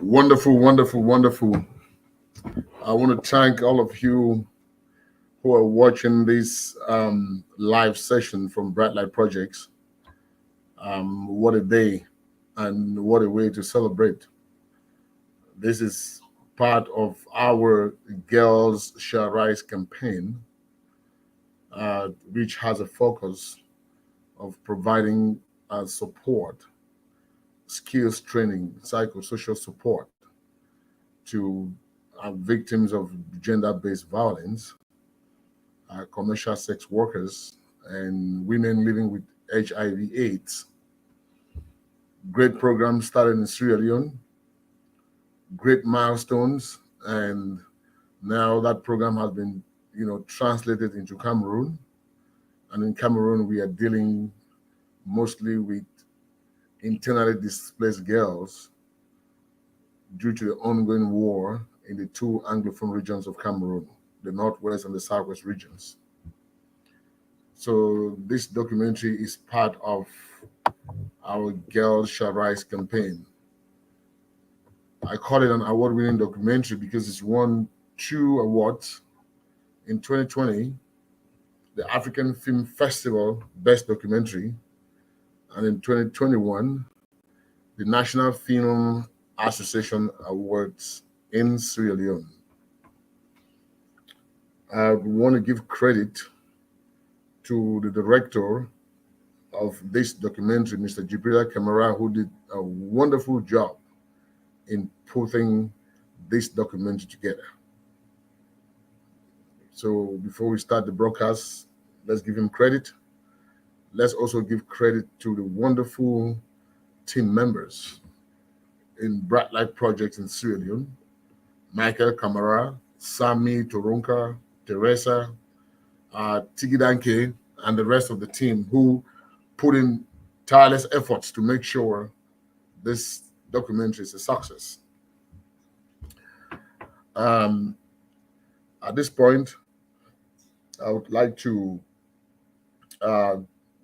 Wonderful, wonderful, wonderful. I want to thank all of you who are watching this live session from Bright Light Projects. What a day and what a way to celebrate. This is part of our Girls Shall Rise campaign, which has a focus of providing support, skills training, psychosocial support to victims of gender-based violence, commercial sex workers, and women living with HIV/AIDS. Great program started in Sierra Leone, great milestones, and now that program has been, translated into Cameroon. And in Cameroon, we are dealing mostly with internally displaced girls due to the ongoing war in the two Anglophone regions of Cameroon, the Northwest and the Southwest regions. So this documentary is part of our Girls Shall Rise campaign. I call it an award-winning documentary because it's won 2 awards. In 2020, the African Film Festival Best Documentary, and in 2021, the National Film Association Awards in Sierra Leone. I want to give credit to the director of this documentary, Mr. Jibrila Kamara, who did a wonderful job in putting this documentary together. So before we start the broadcast, let's give him credit. Let's also give credit to the wonderful team members in Bright Light Project in Sierra Leone, Michael Kamara, Sami Toronka, Teresa, Tigidanke, and the rest of the team who put in tireless efforts to make sure this documentary is a success. At this point, I would like to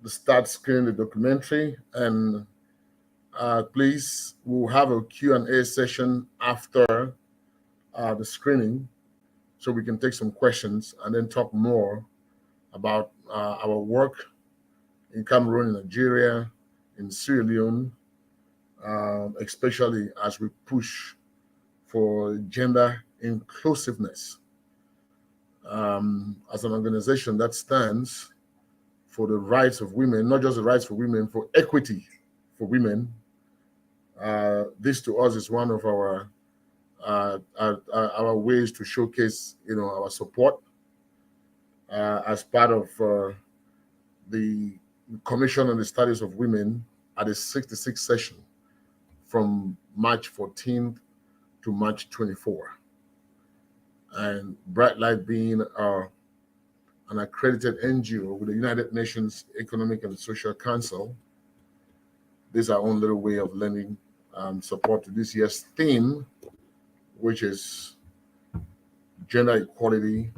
start screening the documentary, and please, we'll have a Q&A session after the screening so we can take some questions and then talk more about our work in Cameroon, in Nigeria, in Sierra Leone, especially as we push for gender inclusiveness. As an organization that stands for the rights of women, not just the rights for women, for equity for women, this to us is one of our ways to showcase, our support as part of the Commission on the Studies of Women at the 66th session from March 14th to March 24th. And Bright Light being an accredited NGO with the United Nations Economic and Social Council, this is our own little way of lending support to this year's theme, which is gender equality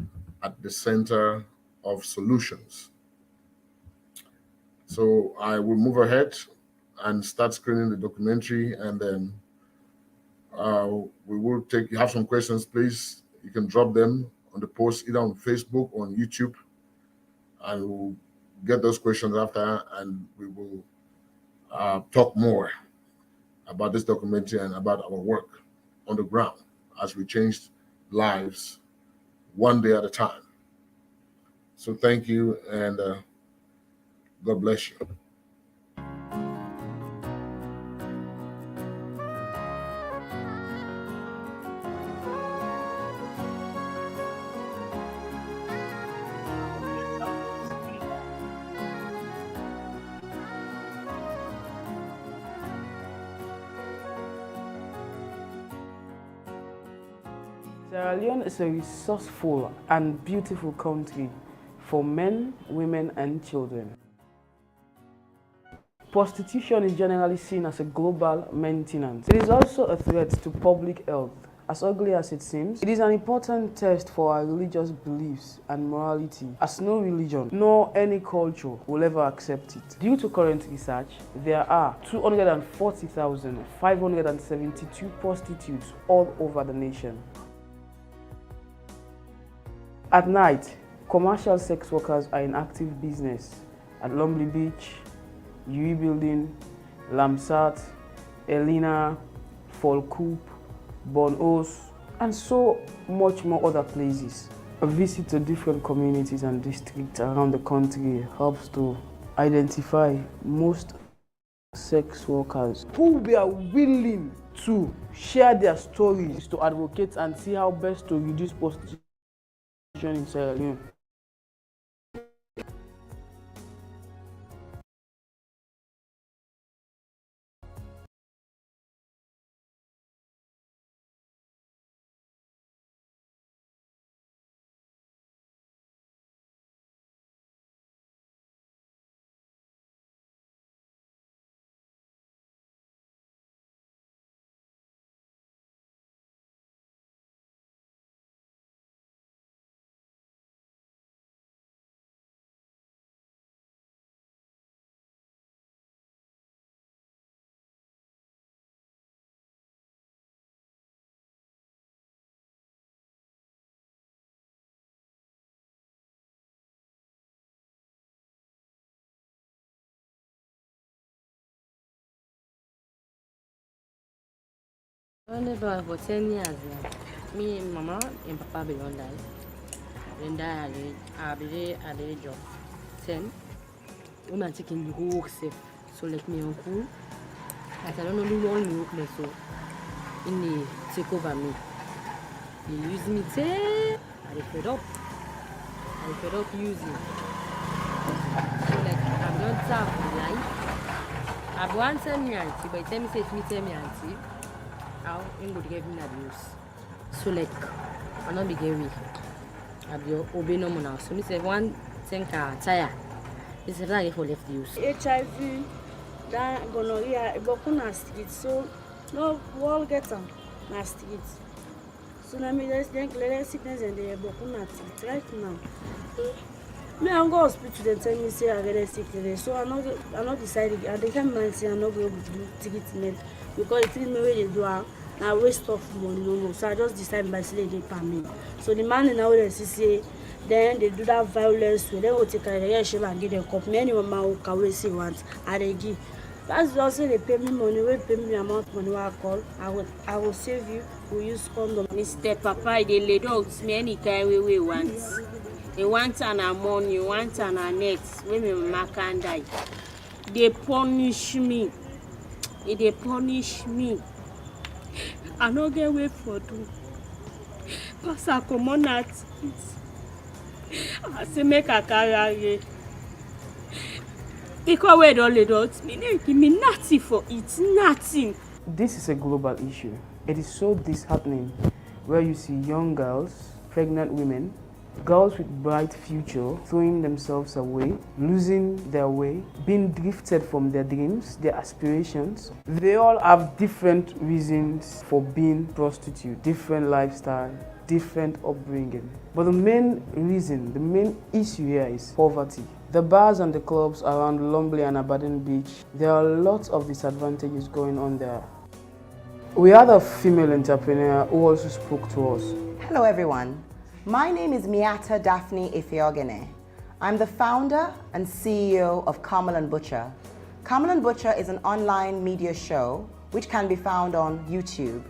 at the center of solutions. So I will move ahead and start screening the documentary, and then we will have some questions, please. You can drop them on the post either on Facebook or on YouTube, and we'll get those questions after, and we will talk more about this documentary and about our work on the ground as we change lives one day at a time. So thank you, and God bless you. Sierra Leone is a resourceful and beautiful country for men, women, and children. Prostitution is generally seen as a global maintenance. It is also a threat to public health As ugly as it seems, it is an important test for our religious beliefs and morality, as no religion nor any culture will ever accept it. Due to current research, there are 240,572 prostitutes all over the nation. At night, commercial sex workers are in active business at Lumley Beach, UE Building, Lamsat, Elena, Falcoop, Bonhos, and so much more other places. A visit to different communities and districts around the country helps to identify most sex workers who are willing to share their stories to advocate and see how best to reduce prostitution in Sierra Leone. Only about for 10 years now. Me and mama and papa belong die. Then die at the job. 10. Woman taking the whole work safe. So like me uncle. As I don't know who want me work me so. In the take over me. They use me say I fed up. I fed up using. So like I'm not tough in life. I've one tell me auntie, but tell me say me tell me auntie. How I'm going to give me abuse. So like I'm not begin weak. I'll be obey no more now. So me say one thing tire. This is like for left use. HIV, that gonorrhea, bokuna street. So no wall get them na street. So now me just think let sickness and the bokuna street right now. Me I'm go hospital they tell me say I get sick today. So I not decided. And they tell me say I not go do treatment because the treatment where they do now waste of money no. So I just decide by say they pay me. So the man in our say then they do that violence so they will take a shame and give them cup. Me anyone who can say once and they give. That's just say they pay me money, we pay me amount of money I call. I will save you. We use condom. Mr. Papa, they lay dogs me any kind we want. They want an amount, you want an net. Women mark and die. They punish me. They punish me. I no get way for do. Pass a common at it. I say make a carry. Because we don't let out, me give me nothing for it, nothing. This is a global issue. It is so disheartening where you see young girls, pregnant women, girls with bright future throwing themselves away, losing their way, being drifted from their dreams, their aspirations. They all have different reasons for being prostitute, different lifestyle, different upbringing. But the main reason, the main issue here is poverty. The bars and the clubs around Lumley and Abadan Beach, there are lots of disadvantages going on there. We had a female entrepreneur who also spoke to us. Hello everyone. My name is Miata Daphne Ifeogene. I'm the founder and CEO of Carmel and Butcher. Carmel and Butcher is an online media show which can be found on YouTube.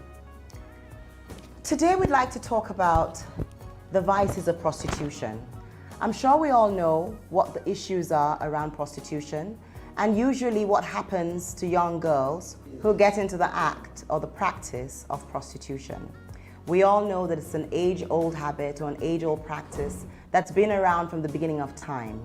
Today we'd like to talk about the vices of prostitution. I'm sure we all know what the issues are around prostitution and usually what happens to young girls who get into the act or the practice of prostitution. We all know that it's an age-old habit or an age-old practice that's been around from the beginning of time.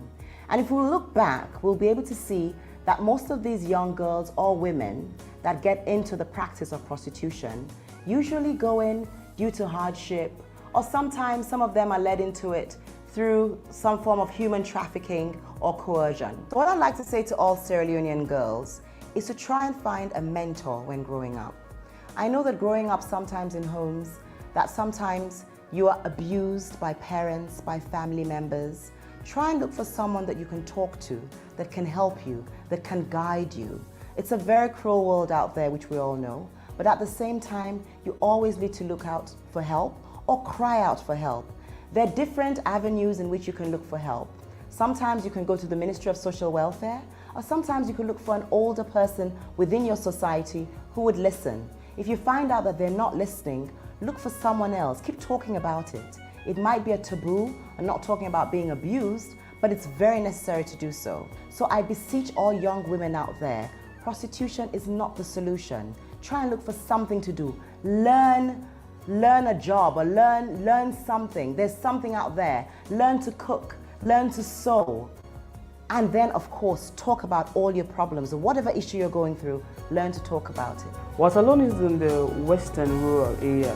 And if we look back, we'll be able to see that most of these young girls or women that get into the practice of prostitution usually go in due to hardship, or sometimes some of them are led into it through some form of human trafficking or coercion. So what I'd like to say to all Sierra Leonean girls is to try and find a mentor when growing up. I know that growing up sometimes in homes, that sometimes you are abused by parents, by family members. Try and look for someone that you can talk to, that can help you, that can guide you. It's a very cruel world out there, which we all know, but at the same time, you always need to look out for help or cry out for help. There are different avenues in which you can look for help. Sometimes you can go to the Ministry of Social Welfare, or sometimes you can look for an older person within your society who would listen. If you find out that they're not listening, look for someone else. Keep talking about it. It might be a taboo and not talking about being abused, but it's very necessary to do so. So I beseech all young women out there, prostitution is not the solution. Try and look for something to do. Learn a job or learn something. There's something out there. Learn to cook, learn to sew. And then, of course, talk about all your problems. Whatever issue you're going through, learn to talk about it. Waterloo is in the western rural area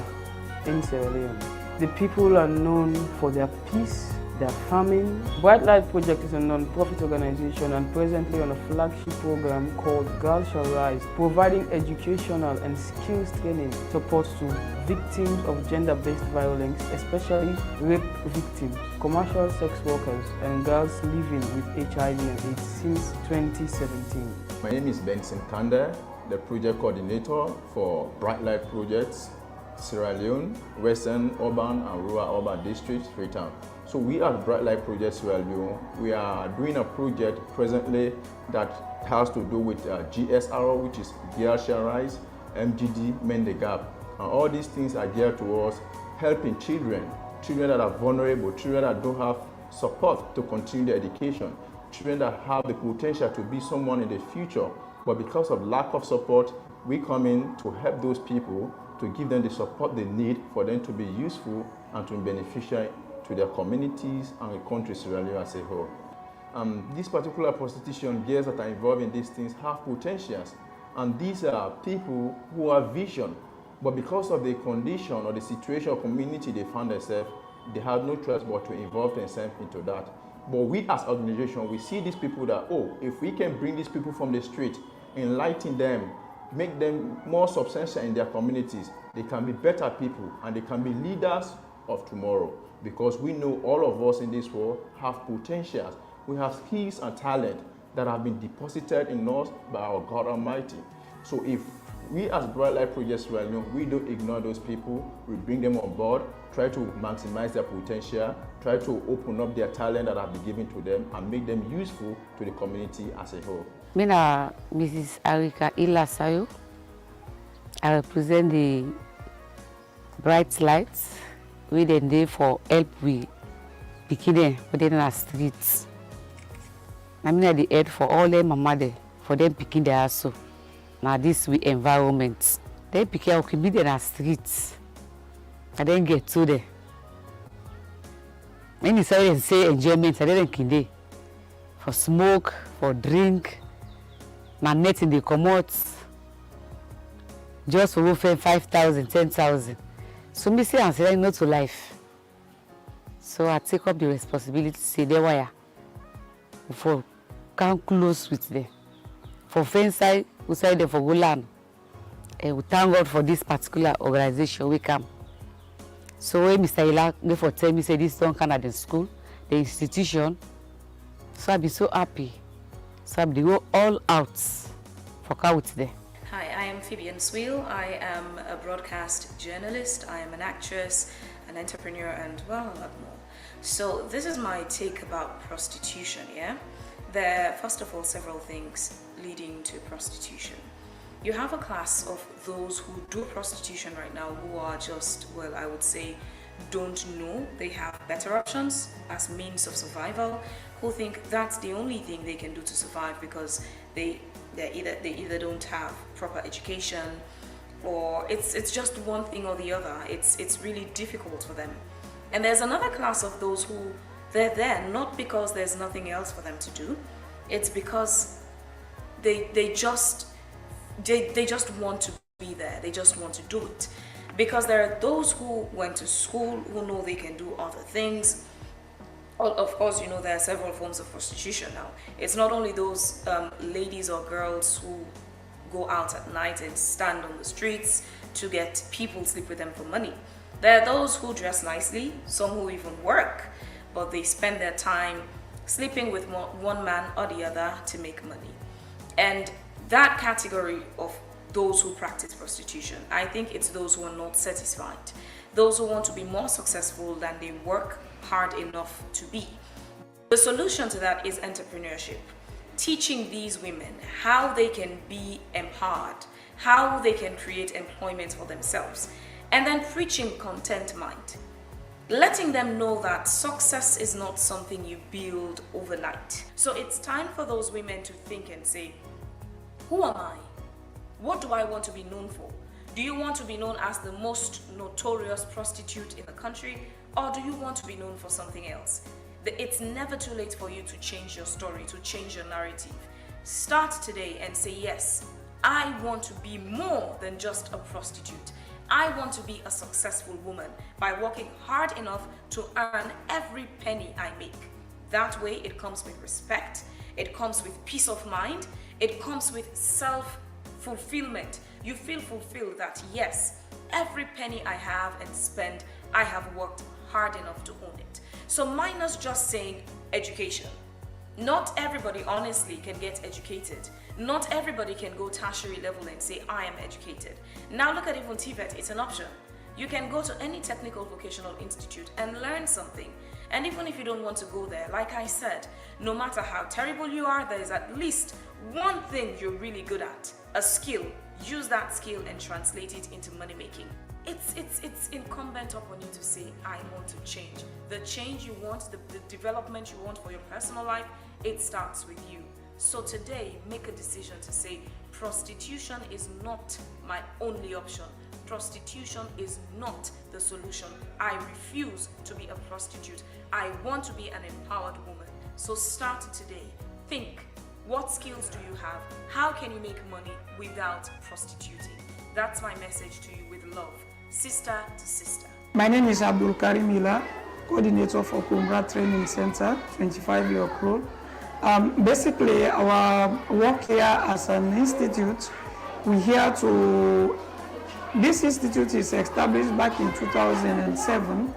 in Sierra Leone. The people are known for their peace, their farming. Bright Light Project is a non-profit organization and presently on a flagship program called Girls Shall Rise, providing educational and skills training support to victims of gender-based violence, especially rape victims, commercial sex workers, and girls living with HIV and AIDS since 2017. My name is Benson Kanda, the project coordinator for Bright Light Projects, Sierra Leone, Western Urban and Rural Urban Districts, Freetown. So we at Bright Light Project Sierra Leone, we are doing a project presently that has to do with GSR, which is Girls Shall Rise, MGD, Mend the Gap. And all these things are geared towards helping children that are vulnerable, children that don't have support to continue their education, children that have the potential to be someone in the future, but because of lack of support, we come in to help those people, to give them the support they need for them to be useful and to be beneficial to their communities and the country Sierra Leone as a whole. This particular prostitution, girls that are involved in these things have potentials, and these are people who have vision, but because of the condition or the situation or community they find themselves, they have no choice but to involve themselves into that. But we as organization, we see these people that, oh, if we can bring these people from the street, enlighten them, make them more substantial in their communities, they can be better people and they can be leaders of tomorrow. Because we know all of us in this world have potentials. We have skills and talent that have been deposited in us by our God Almighty. So if we as Bright Light Project Sierra Leone, we don't ignore those people, we bring them on board, try to maximize their potential, try to open up their talent that have been given to them and make them useful to the community as a whole. Me na Mrs. Arika Ilasayo. I represent the Bright Lights. We then there for help we pikin for them in the streets. I mean at the head for all them mama there, for them picking their also. Now this we environment. They pick out can be in the streets. I then get to there. Many say enjoyment, I didn't kinde. For smoke, for drink. My net in the commodities. Just for 5,000, 10,000. So me say I'm saying no to life. So I take up the responsibility to say they wire. For come close with them. For fence side, we say them for go land. We thank God for this particular organization we come. So when Mr. Ila go for tell me say this don't Canada school, the institution. So I be so happy. So I be go all out for come with them. Hi, I am Phoebe Swiel. I am a broadcast journalist. I am an actress, an entrepreneur, and well, a lot more. So this is my take about prostitution, yeah? There are, first of all, several things leading to prostitution. You have a class of those who do prostitution right now who are just, well, I would say, don't know they have better options as means of survival, who think that's the only thing they can do to survive because they either don't have proper education or it's just one thing or the other. It's really difficult for them. And there's another class of those who they're there not because there's nothing else for them to do. It's because they just want to be there. They just want to do it. Because there are those who went to school who know they can do other things. Of course, you know, there are several forms of prostitution now. It's not only those ladies or girls who go out at night and stand on the streets to get people sleep with them for money. There are those who dress nicely, some who even work, but they spend their time sleeping with one man or the other to make money. And that category of those who practice prostitution, I think it's those who are not satisfied, those who want to be more successful than they work hard enough to be. The solution to that is entrepreneurship, teaching these women how they can be empowered, how they can create employment for themselves, and then preaching content mind, letting them know that success is not something you build overnight. So it's time for those women to think and say, who am I? What do I want to be known for? Do you want to be known as the most notorious prostitute in the country, or do you want to be known for something else? It's never too late for you to change your story, to change your narrative. Start today and say, yes, I want to be more than just a prostitute. I want to be a successful woman by working hard enough to earn every penny I make. That way it comes with respect, it comes with peace of mind, it comes with self-fulfillment. You feel fulfilled that yes, every penny I have and spend, I have worked hard enough to own it. So minus just saying education. Not everybody honestly can get educated. Not everybody can go tertiary level and say, I am educated. Now look at even TVET, it's an option. You can go to any technical vocational institute and learn something. And even if you don't want to go there, like I said, no matter how terrible you are, there is at least one thing you're really good at, a skill. Use that skill and translate it into money making. It's incumbent upon you to say, I want to change. The change you want, the development you want for your personal life, it starts with you. So today, make a decision to say, prostitution is not my only option. Prostitution is not the solution. I refuse to be a prostitute. I want to be an empowered woman. So start today. Think, what skills do you have? How can you make money without prostituting? That's my message to you with love, sister to sister. My name is Abdul Karim Mila, coordinator for Kumbra Training Center, 25-year-old. Basically, our work here as an institute, this institute is established back in 2007.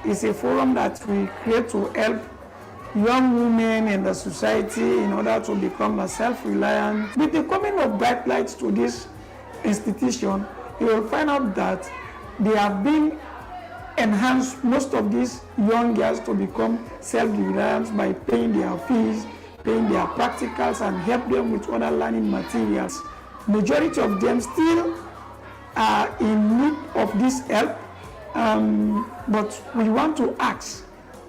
It's a forum that we create to help young women in the society in order to become self-reliant. With the coming of bright lights to this institution, you will find out that they have been enhanced most of these young girls to become self-reliant by paying their fees, paying their practicals, and help them with other learning materials. Majority of them still are in need of this help, but we want to ask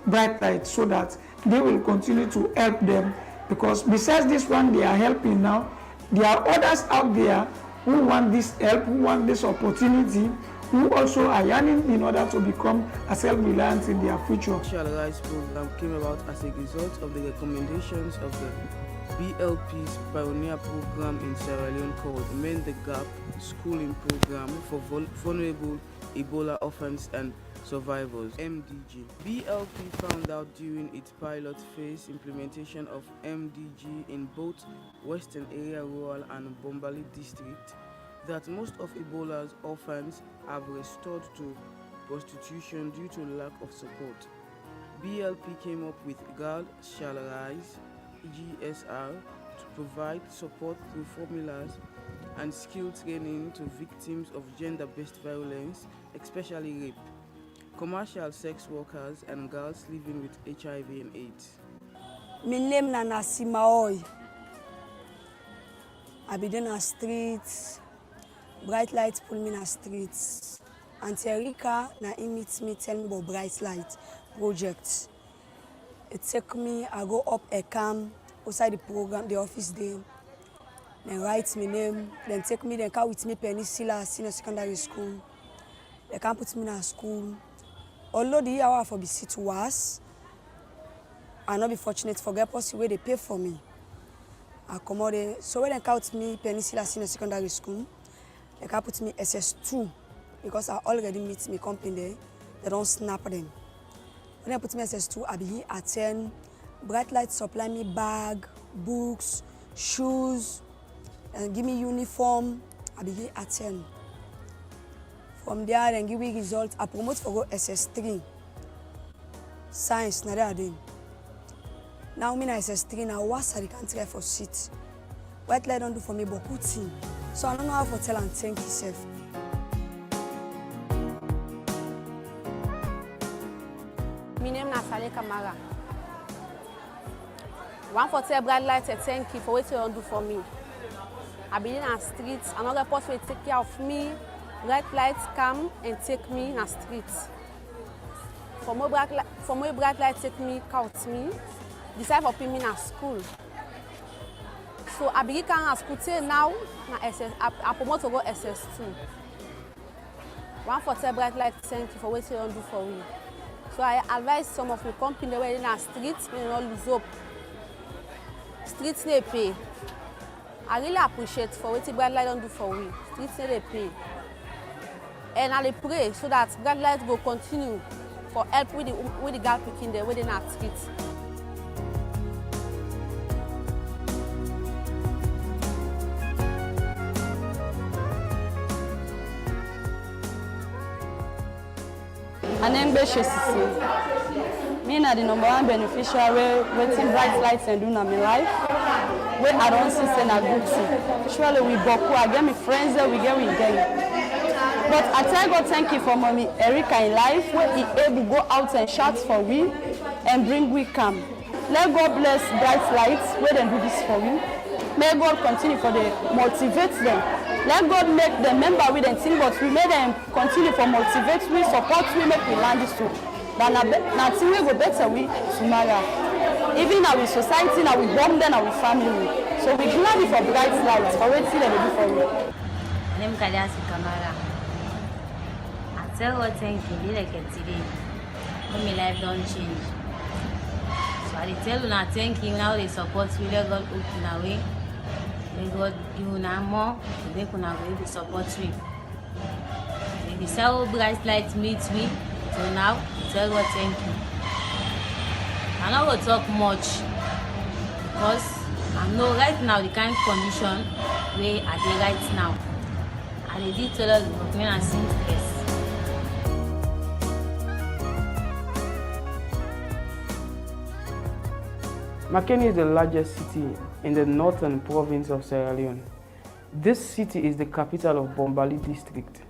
Bright Light so that they will continue to help them, because besides this one they are helping now, there are others out there who want this help, who want this opportunity, who also are yearning in order to become self-reliant in their future. The Rise program came about as a result of the recommendations of the BLP's pioneer program in Sierra Leone called Mend the Gap Schooling Program for Vulnerable Ebola Orphans and Survivors, MDG. BLP found out during its pilot phase implementation of MDG in both Western Area Rural and Bombali District that most of Ebola's orphans have restored to prostitution due to lack of support. BLP came up with Girl Shall Rise, GSR, to provide support through formulas and skill training to victims of gender-based violence, especially rape, commercial sex workers, and girls living with HIV and AIDS. My name is Nasimaoy. I be in the streets. Bright Light pull me in the streets. Auntie Erika na meet me tell me about Bright Light project. It take me, I go up a camp outside the program, the office there. Then write my name. Then take me, then come with me Peninsula Senior Secondary School. They can put me in a school. Although the year for be sit was, I not be fortunate for get possible where they pay for me. I come out there. So when they count me Peninsula Senior Secondary School, they can put me SS2 because I already meet me company there. They don't snap them. When they put me SS2, I be here at 10. Bright Light supply me bag, books, shoes, and give me uniform. I begin attend. From there, then give me results. I promote for go SS3. Science, na there then. Now me na SS3 now. What I can try for seat. What I don't do for me, but good thing. So I don't know how to tell and thank yourself. My name is Sale Kamara. One for tell bright light and thank you for what you do for me. I been in the streets. Another person will take care of me. Bright lights come and take me in the streets. For more bright light take me, count me. Decide for put me in school. So I begin to school till now. I promote to go SS2. One for tell bright light thank you for what you do for me. So I advise some of the company where in the streets, we don't lose hope. Streets they pay. I really appreciate for what bright light don't do for me. Streets they pay. And I pray so that bright light will continue for help with the girl picking there within our streets. My name is Shesisi. Me na the #1 beneficiary waiting bright lights and do na my life. Where I don't see say na good thing. Surely we boku, I get me friends there, we get. But I tell God thank you for mommy Erica in life where he able to go out and shout for we and bring we come. Let God bless bright lights where they do this for we. May God continue for the motivate them. Let God make them member with them thing, but we make them continue for motivate we, support we, make we land this too. Then now thing we go better we tomorrow. Even our society, now we bomb them, our family. So we glad for bright lights for what they do for we. My name is Kamara. I tell God thank you, like today. When my life don't change. So I tell you now thank you now they support me, let God open our way. Let God give you now more, to make you now able to support me. They sell bright lights meet me, so now tell God thank you. I'm not going to talk much because I know right now the kind of condition where I dey right now. And they did tell us when I see first. Makeni is the largest city in the northern province of Sierra Leone. This city is the capital of Bombali district.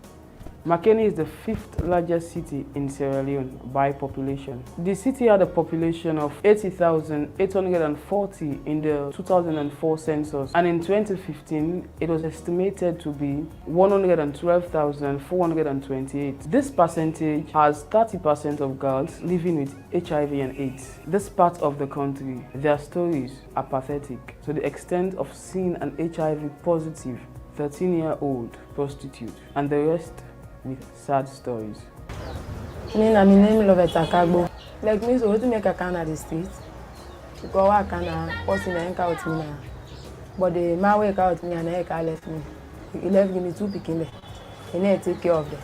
Makeni is the 5th largest city in Sierra Leone by population. The city had a population of 80,840 in the 2004 census, and in 2015 it was estimated to be 112,428. This percentage has 30% of girls living with HIV and AIDS. This part of the country, their stories are pathetic to the extent of seeing an HIV positive 13-year-old prostitute and the rest with sad stories. My name is Takagbo. Like me, so what to make a can at the street? Because I can person and out me now. But the man wake out me and I left me. He left me 2 picking there. He need to take care of them.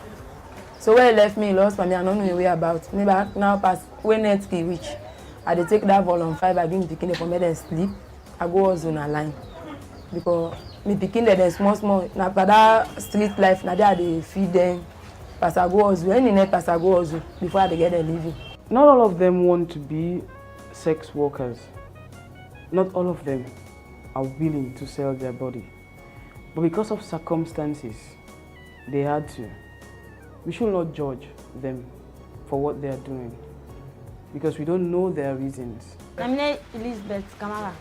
So when he left me, he lost for me. I don't know where about. Me back now pass when next key reach. I dey take that ball on 5. I give me picking for me then sleep. I go also on a line because me picking there small. Now for that street life, now they feed them. Pass I go also. Any net pass I go also before they get their living. Not all of them want to be sex workers. Not all of them are willing to sell their body. But because of circumstances, they had to. We should not judge them for what they are doing because we don't know their reasons. I'm not Elizabeth Kamara.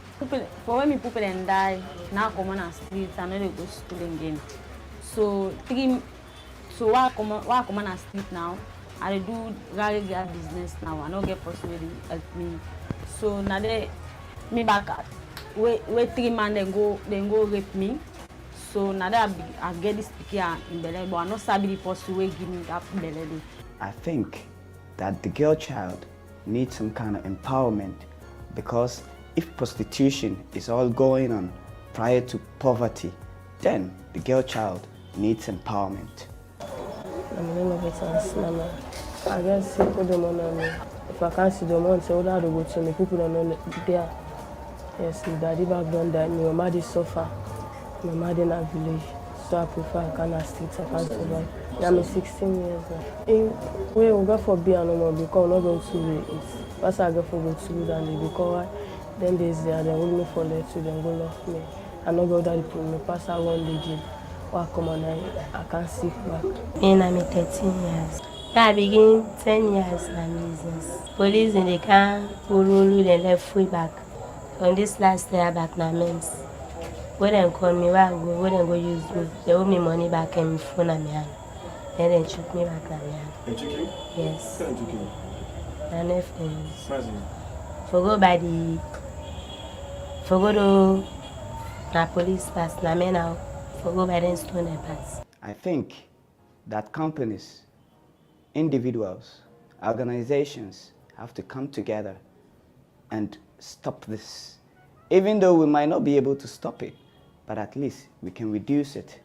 For when people then die, now come on the streets and they go to school again. So why come on the street now? I do regular business now. I don't get person to help me. So now they me back at wait 3 man then go rape me. So now that I get this picture in Bele, but I not sabi the person who give me that Bele. I think that the girl child needs some kind of empowerment because if prostitution is all going on prior to poverty, then the girl child needs empowerment. My name is Mama. I guess people don't know me. If I can't see them, I say, "Oh, that go to me." People don't know there. Yes, my daddy back then died. My mama did suffer. My mother in a village, so I prefer Akana streets. I can't survive. I'm 16 years now. We go for beer no more because we're not going to it. First I go for go to it and they because then they hold me for let to them go off me. I not go that put me pass I one the jail. Or come on I can't see back. I'm 13 years. I begin 10 years in business. Police in the car, Urulu, they left free back. On this last year back na means. When they call me, where I go, when they go use me, they owe me money back and phone at me hand. Then they took me back at me hand. They took you? Yes. Who took you? And if friends. Where's it? Forgo by the forgo to na police pass na me now. Forgo by the stone they pass. I think that companies, individuals, organizations have to come together and stop this. Even though we might not be able to stop it, but at least we can reduce it.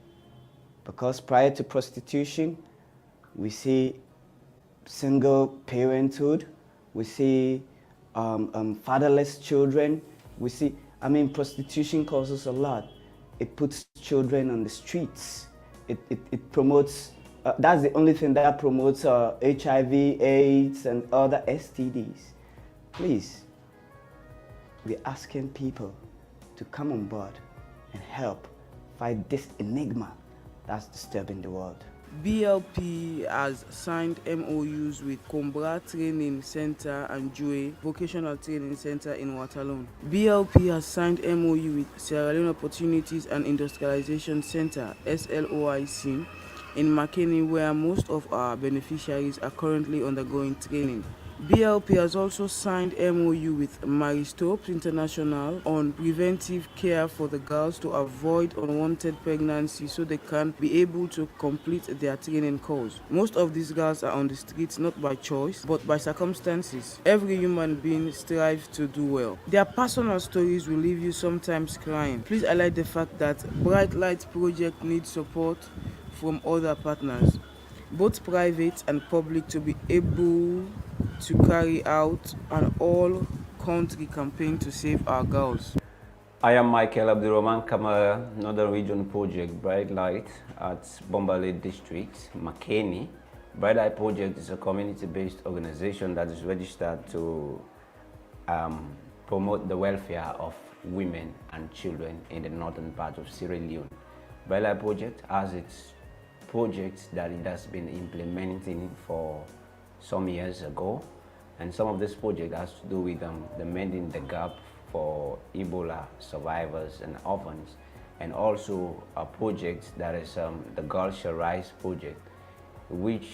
Because prior to prostitution, we see single parenthood, we see fatherless children, we see, prostitution causes a lot. It puts children on the streets. It promotes, that's the only thing that promotes HIV, AIDS, and other STDs. Please, we're asking people to come on board and help fight this enigma that's disturbing the world. BLP has signed MOUs with Combra Training Center and Joe Vocational Training Center in Waterloo. BLP has signed MOU with Sierra Leone Opportunities and Industrialization Center, SLOIC, in McKinney, where most of our beneficiaries are currently undergoing training. BLP has also signed MOU with Maristopes International on preventive care for the girls to avoid unwanted pregnancy so they can be able to complete their training course. Most of these girls are on the streets not by choice but by circumstances. Every human being strives to do well. Their personal stories will leave you sometimes crying. Please highlight the fact that Bright Light Project needs support from other partners, both private and public, to be able to carry out an all-country campaign to save our girls. I am Michael Abdurrahman Kamara, Northern Region Project Bright Light at Bombale District, Makeni. Bright Light Project is a community-based organization that is registered to promote the welfare of women and children in the northern part of Sierra Leone. Bright Light Project has its projects that it has been implementing for some years ago, and some of this project has to do with the mending the gap for Ebola survivors and orphans, and also a project that is the Girls Shall Rise project, which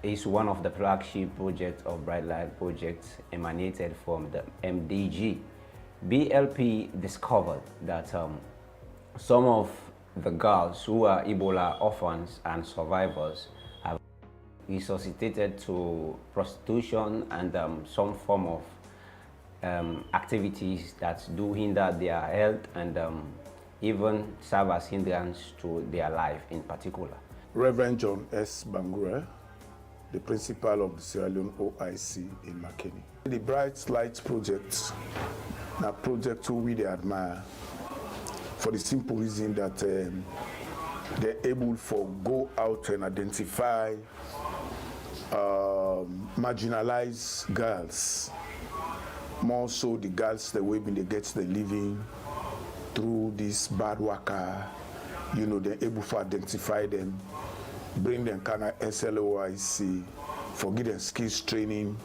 is one of the flagship projects of Bright Light projects emanated from the MDG. BLP discovered that some of the girls who are Ebola orphans and survivors have resuscitated to prostitution and some form of activities that do hinder their health and even serve as hindrance to their life in particular. Reverend John S. Bangura, the principal of the Sierra Leone OIC in Makeni. The Bright Light Project, a project we really admire for the simple reason that they're able to go out and identify marginalized girls, more so the girls the way they get the living through this bad worker, they're able to identify them, bring them kind of SLOIC, for give them skills training,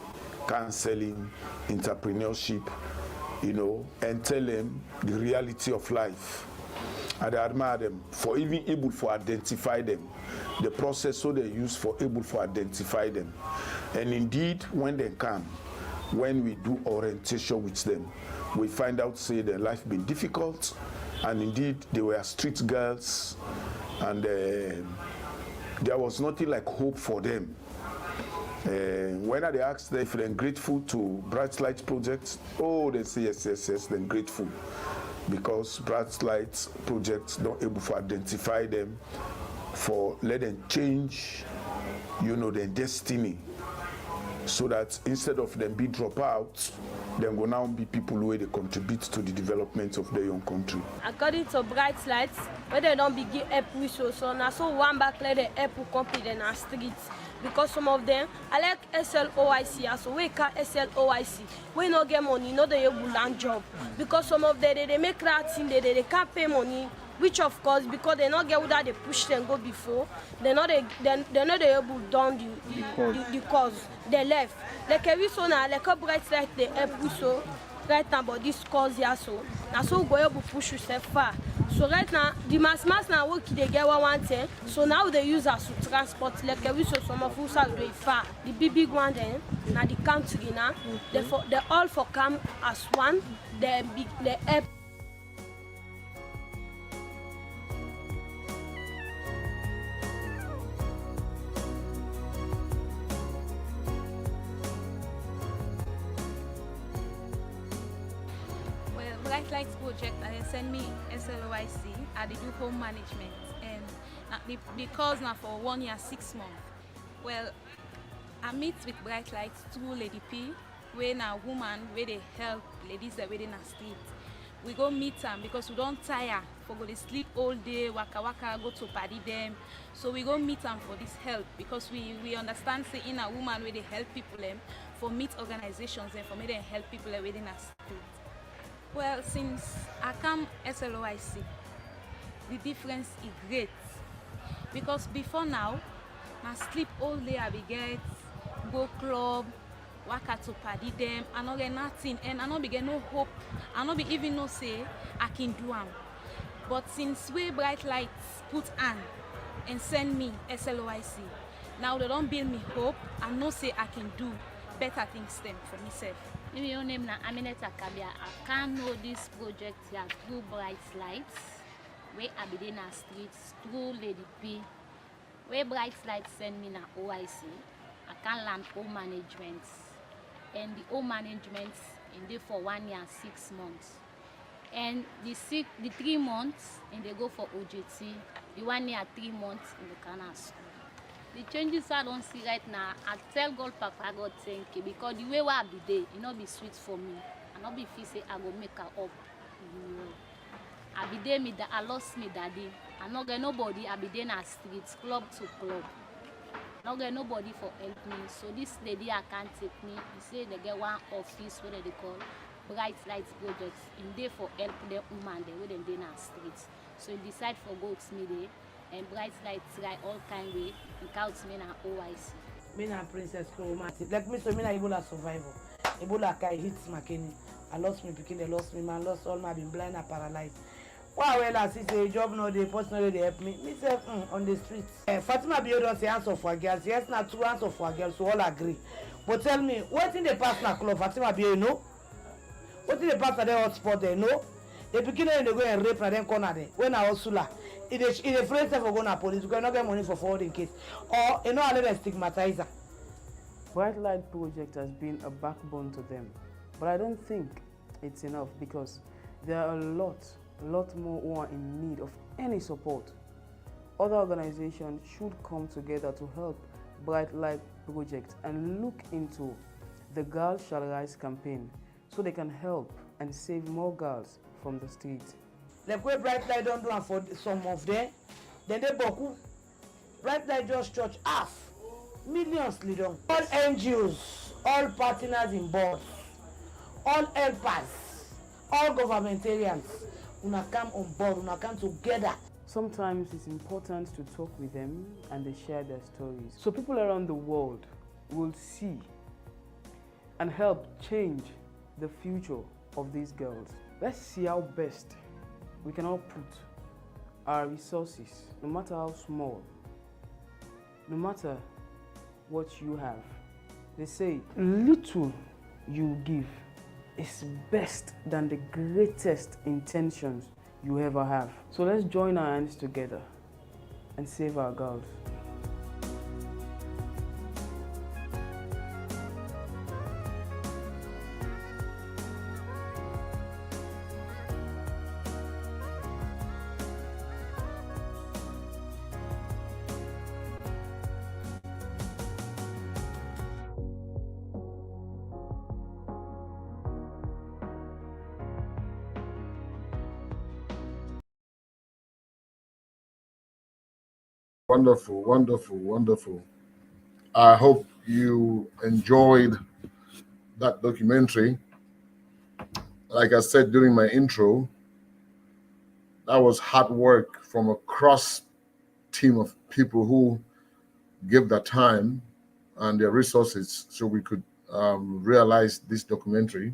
counseling, entrepreneurship, and tell them the reality of life. And I admire them for even able to identify them, the process so they use for able to identify them. And indeed, when they come, when we do orientation with them, we find out, say, their life been difficult, and indeed, they were street girls, and there was nothing like hope for them. When they asked them if they're grateful to Bright Light Project, they say yes, they're grateful. Because Bright Light Project not able to identify them, for let them change, their destiny. so that instead of them be dropouts, them will now be people who they contribute to the development of their own country. According to Bright Lights, when they don't begin help with so now so one back let the help company in our streets. Because some of them, I like SLOIC, so we call SLOIC. We no get money, no they able land job. Because some of them, they make that thing, they can't pay money. Which of course, because they not get without they push them go before, they're not able done the cause. They left. Like every so now, like a Bright Light they help we so right now, but this cause here so. Now so go able push yourself far. So right now, the mass now work they get one thing. So now they use us to transport like we so some of us are doing far. The big one then, now the country now, they all for come as one. They help. Bright Lights project and they send me SLOIC and they do home management and the course now for 1 year 6 months. Well, I meet with Bright Lights through Lady P, where now woman where they help ladies that waiting in the street. We go meet them because we don't tire for go to sleep all day, waka go to party them. So we go meet them for this help because we understand say in a woman where they help people them for meet organizations and for me they help people that waiting in the street. Well, since I come SLOIC, the difference is great. Because before now, I sleep all day, I be get, go club, work out to party them, I not get nothing, and I not be get no hope, I not be even no say I can do them. But since we Bright Lights put on and send me SLOIC, now they don't build me hope, I know say I can do better things them for myself. Your name na Aminata Kabia. I can know this project here through Bright Lights, where I be in the streets through Lady P. Where Bright Lights send me na OIC, I can learn home management. And the home management in there for 1 year 6 months. And the 3 months and they go for OJT, the 1 year 3 months in the Ghana school. The changes I don't see right now, I tell God Papa God thank you because the way I be there, it not be sweet for me. I not be feel say I go make her up. I be there me that I lost me daddy. I not get nobody, I be there in the streets, club to club. I not get nobody for help me. So this lady I can't take me. He say they get one office where they call Bright Lights Projects in there for help the woman there where they in the streets. So he decide for go to me there. And Bright Lights try all kind way and count me na OIC. Me na Princess Chromatic. Like me, so me na Ebola survivor. Ebola kai hits my kidney. I lost me picking, they lost me, man, lost all my been blind and paralyzed. Wow, well, I see say job no day, personally they help me. Me say on the streets. Fatima Bio don't say answer for girls. Yes, not 2 answer for girls, so all agree. But tell me, what in the past na club? Fatima Bio, you know? What in the past na the hotspot there, no? They begin and they go and rape na them corner there. When I was Sula. If a friend for going to police, you cannot get money for forwarding case. Or you know a little stigmatizer. Bright Light Project has been a backbone to them. But I don't think it's enough because there are a lot more who are in need of any support. Other organizations should come together to help Bright Light Project and look into the Girls Shall Rise campaign so they can help and save more girls from the streets. Like where Bright Light don't do for some of them, then they boku. Bright Light just charge half, millions little. All NGOs, all partners in board, all helpers, all governmentarians, una come on board, una come together. Sometimes it's important to talk with them and they share their stories. So people around the world will see and help change the future of these girls. Let's see how best we can all put our resources, no matter how small, no matter what you have. They say, little you give is best than the greatest intentions you ever have. So let's join our hands together and save our girls. Wonderful, wonderful, wonderful. I hope you enjoyed that documentary. Like I said during my intro, that was hard work from a cross team of people who gave their time and their resources so we could realize this documentary.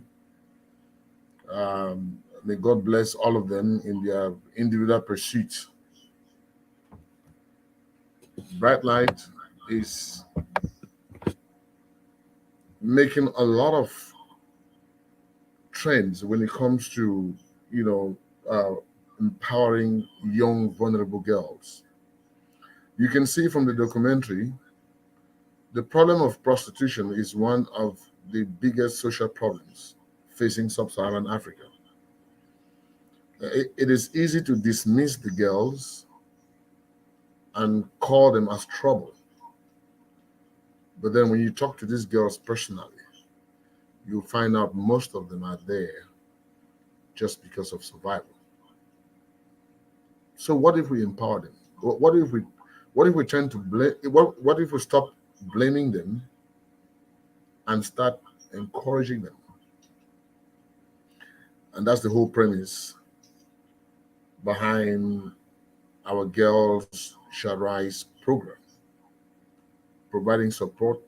May God bless all of them in their individual pursuits. Bright Light is making a lot of trends when it comes to, empowering young, vulnerable girls. You can see from the documentary, the problem of prostitution is one of the biggest social problems facing sub-Saharan Africa. It is easy to dismiss the girls and call them as trouble. But then when you talk to these girls personally, you'll find out most of them are there just because of survival. So what if we empower them? What if we tend to blame? What if we stop blaming them and start encouraging them? And that's the whole premise behind our Girls Shall Rise program, providing support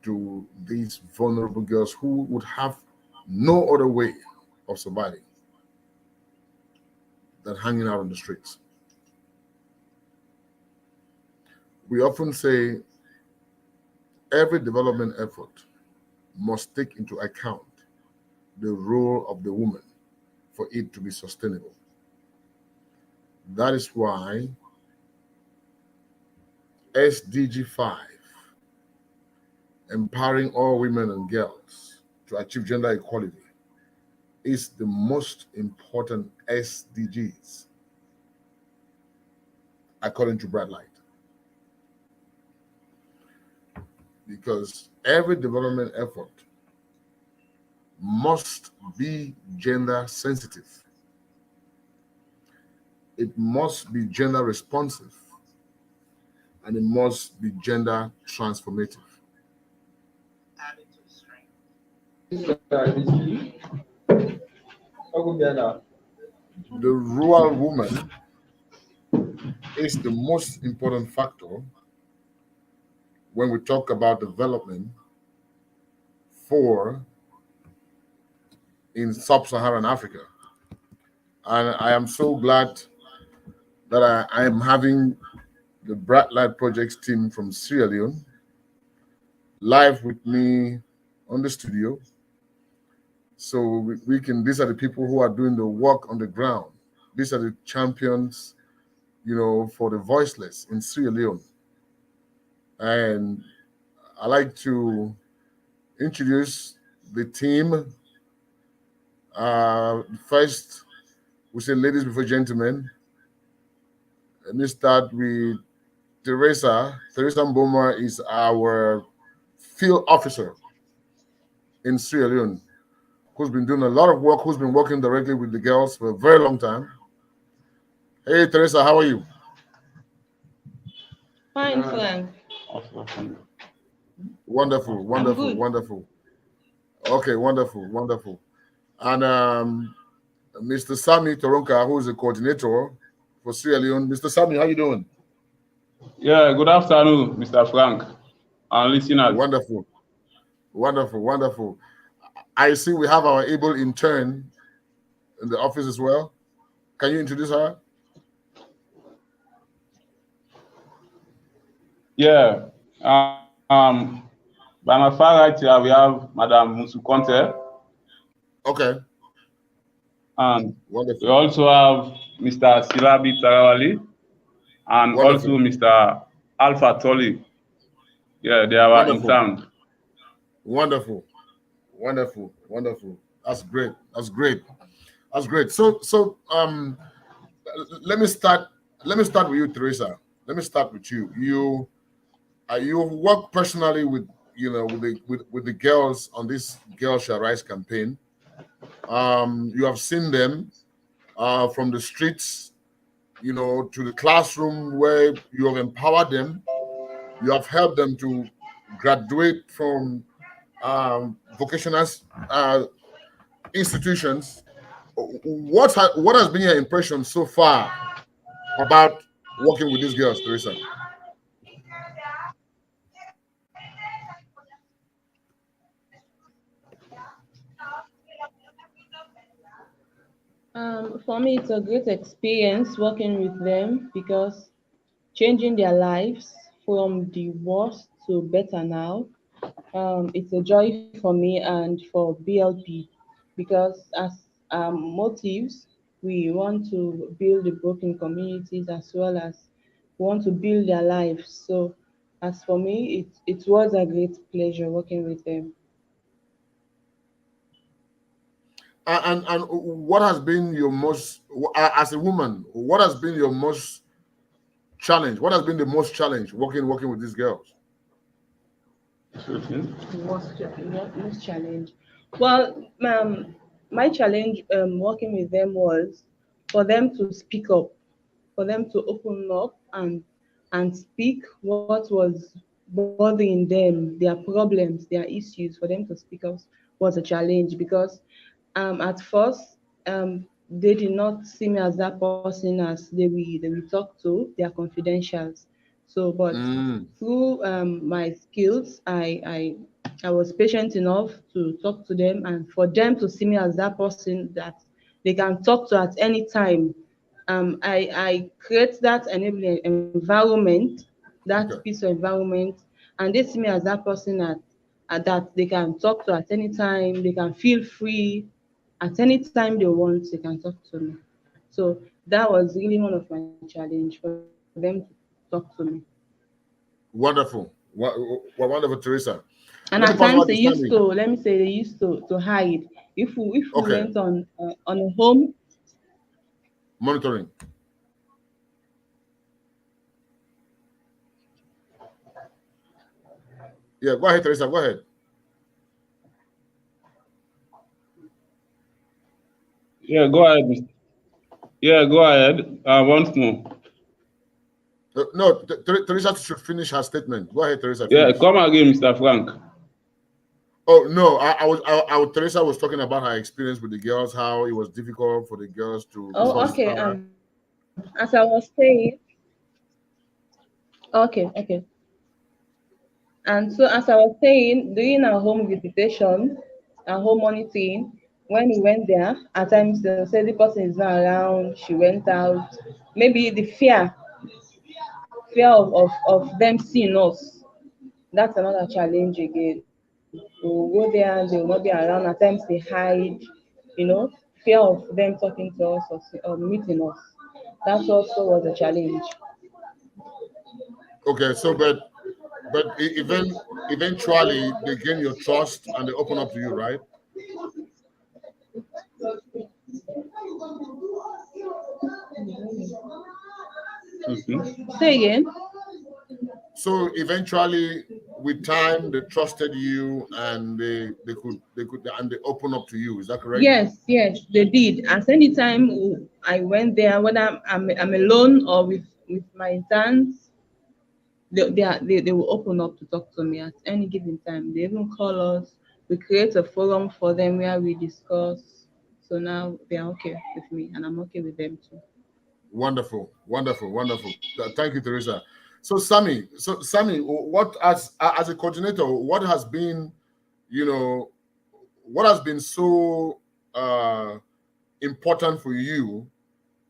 to these vulnerable girls who would have no other way of surviving than hanging out on the streets. We often say every development effort must take into account the role of the woman for it to be sustainable. That is why SDG 5, empowering all women and girls to achieve gender equality, is the most important SDGs, according to Bright Light. Because every development effort must be gender sensitive. It must be gender responsive, and it must be gender transformative. The rural woman is the most important factor when we talk about development in sub-Saharan Africa. And I am so glad that I am having the Bright Light Projects team from Sierra Leone live with me on the studio. So these are the people who are doing the work on the ground. These are the champions, for the voiceless in Sierra Leone. And I like to introduce the team. First, we say ladies before gentlemen. Let me start with Teresa. Teresa Mboma is our field officer in Sierra Leone, who's been doing a lot of work, who's been working directly with the girls for a very long time. Hey, Teresa, how are you? Fine, Frank. Wonderful, wonderful, wonderful. Okay, wonderful, wonderful. And Mr. Sami Toronka, who is the coordinator for Sierra Leone. Mr. Sami, how you doing? Yeah, good afternoon, Mr. Frank, and listeners. Wonderful, wonderful, wonderful. I see we have our able intern in the office as well. Can you introduce her? Yeah. By my far right here, we have Madam Musu Conte. Okay. And wonderful. We also have Mr. Silabi Tarawali and Wonderful. also Mr. Alpha Tolly. Yeah, they are Wonderful. in town. Wonderful. Wonderful. Wonderful. That's great. That's great. That's great. So let me start with you, Teresa. Let me start with you. You work personally with the girls on this Girls Shall Rise campaign. You have seen them from the streets to the classroom where you have empowered them, you have helped them to graduate from vocational institutions. What has been your impression so far about working with these girls, Teresa? For me, it's a great experience working with them because changing their lives from the worst to better now. It's a joy for me and for BLP because as motives, we want to build the broken communities as well as we want to build their lives. So, as for me, it was a great pleasure working with them. And what has been your most, as a woman, what has been your most challenge? What has been the most challenge working with these girls? Most challenge. Well, my challenge working with them was for them to speak up, for them to open up and speak what was bothering them, their problems, their issues. For them to speak up was a challenge because at first they did not see me as that person as they will talk to. They are confidentials. So, but through my skills, I was patient enough to talk to them and for them to see me as that person that they can talk to at any time. I create that enabling environment, that peaceful environment, and they see me as that person that they can talk to at any time. They can feel free at any time they want. They can talk to me. So that was really one of my challenge for them to talk to me. Wonderful, wonderful, Teresa. And at times they used to, let me say, they used to hide. If we Okay. went on a home Monitoring. Yeah, go ahead, Teresa. Go ahead. Yeah, go ahead. Yeah, go ahead. Once more. No, Teresa should finish her statement. Go ahead, Teresa. Yeah, Finish. come again, Mr. Frank. Oh no, Teresa was talking about her experience with the girls, how it was difficult for the girls to trust okay. her. As I was saying, okay. And so, as I was saying, during our home visitation, our home monitoring, when we went there, at times they say the person is not around, she went out. Maybe the fear of them seeing us. That's another challenge again. We'll go there and they will not be around. At times they hide, fear of them talking to us or meeting us. That also was a challenge. Okay, so eventually they gain your trust and they open up to you, right? Say again. So eventually, with time, they trusted you and they could and they open up to you. Is that correct? Yes, they did. At any time I went there, whether I'm alone or with my interns, they will open up to talk to me at any given time. They even call us. We create a forum for them where we discuss. So now they are okay with me, and I'm okay with them too. Wonderful. Thank you, Teresa. So Sammy, what as a coordinator, what has been, what has been so important for you,